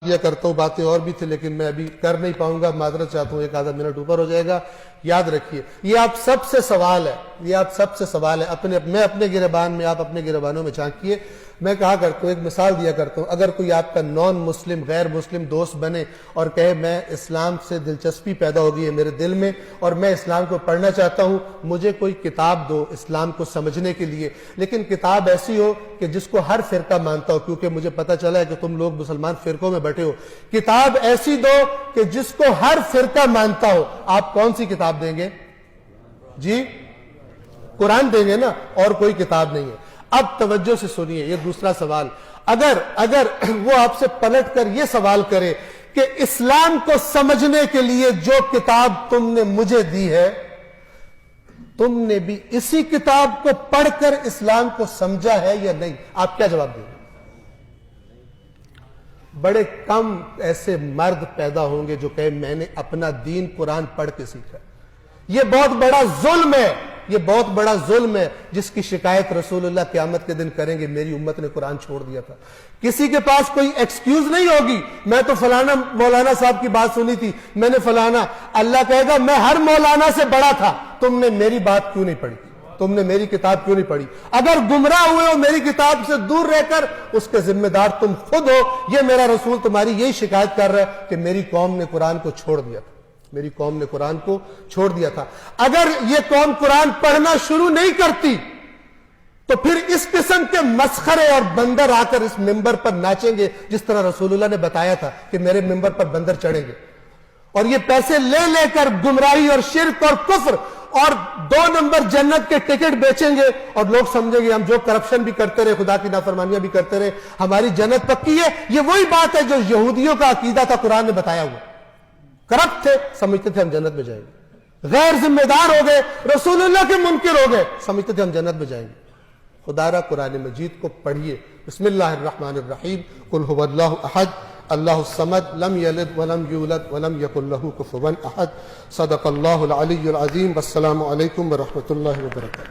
کیا کرتا ہوں، باتیں اور بھی تھے لیکن میں ابھی کر نہیں پاؤں گا، معذرت چاہتا ہوں، ایک آدھا منٹ اوپر ہو جائے گا۔ یاد رکھیے یہ آپ سب سے سوال ہے، یہ آپ سب سے سوال ہے، میں اپنے گریبان میں، آپ اپنے گریبانوں میں جھانکیے۔ میں کہا کرتا ہوں، ایک مثال دیا کرتا ہوں، اگر کوئی آپ کا نان مسلم غیر مسلم دوست بنے اور کہے میں اسلام سے دلچسپی پیدا ہو گئی ہے میرے دل میں اور میں اسلام کو پڑھنا چاہتا ہوں، مجھے کوئی کتاب دو اسلام کو سمجھنے کے لیے، لیکن کتاب ایسی ہو کہ جس کو ہر فرقہ مانتا ہو، کیونکہ مجھے پتہ چلا ہے کہ تم لوگ مسلمان فرقوں میں بٹے ہو، کتاب ایسی دو کہ جس کو ہر فرقہ مانتا ہو۔ آپ کون سی کتاب دیں گے؟ جی قرآن دیں گے نا، اور کوئی کتاب نہیں ہے۔ اب توجہ سے سنیے، یہ دوسرا سوال، اگر وہ آپ سے پلٹ کر یہ سوال کرے کہ اسلام کو سمجھنے کے لیے جو کتاب تم نے مجھے دی ہے، تم نے بھی اسی کتاب کو پڑھ کر اسلام کو سمجھا ہے یا نہیں؟ آپ کیا جواب دیں گے؟ بڑے کم ایسے مرد پیدا ہوں گے جو کہے میں نے اپنا دین قرآن پڑھ کے سیکھا۔ یہ بہت بڑا ظلم ہے، یہ بہت بڑا ظلم ہے جس کی شکایت رسول اللہ قیامت کے دن کریں گے، میری امت نے قرآن چھوڑ دیا تھا۔ کسی کے پاس کوئی ایکسکیوز نہیں ہوگی، میں تو فلانا مولانا صاحب کی بات سنی تھی، میں نے فلانا، اللہ کہے گا میں ہر مولانا سے بڑا تھا، تم نے میری بات کیوں نہیں پڑھی، تم نے میری کتاب کیوں نہیں پڑھی؟ اگر گمراہ ہوئے ہو میری کتاب سے دور رہ کر، اس کے ذمہ دار تم خود ہو۔ یہ میرا رسول تمہاری یہی شکایت کر رہا ہے کہ میری قوم نے قرآن کو چھوڑ دیا تھا، میری قوم نے قرآن کو چھوڑ دیا تھا۔ اگر یہ قوم قرآن پڑھنا شروع نہیں کرتی تو پھر اس قسم کے مسخرے اور بندر آ کر اس ممبر پر ناچیں گے، جس طرح رسول اللہ نے بتایا تھا کہ میرے ممبر پر بندر چڑھیں گے، اور یہ پیسے لے لے کر گمراہی اور شرک اور کفر اور 2 نمبر جنت کے ٹکٹ بیچیں گے، اور لوگ سمجھیں گے ہم جو کرپشن بھی کرتے رہے، خدا کی نافرمانیاں بھی کرتے رہے، ہماری جنت پکی ہے۔ یہ وہی بات ہے جو یہودیوں کا عقیدہ تھا، قرآن نے بتایا ہوا، کرپٹ تھے، سمجھتے تھے ہم جنت میں جائیں گے، غیر ذمہ دار ہو گئے، رسول اللہ کے منکر ہو گئے، سمجھتے تھے ہم جنت میں جائیں گے۔ خدا را قرآن مجید کو پڑھیے۔ بسم اللہ الرحمن الرحیم، قل هو اللہ احد اللہ الصمد لم یلد ولم یولد ولم یکن له کفوا احد۔ صدق اللہ العلی العظیم۔ والسلام علیکم ورحمۃ اللہ وبرکاتہ۔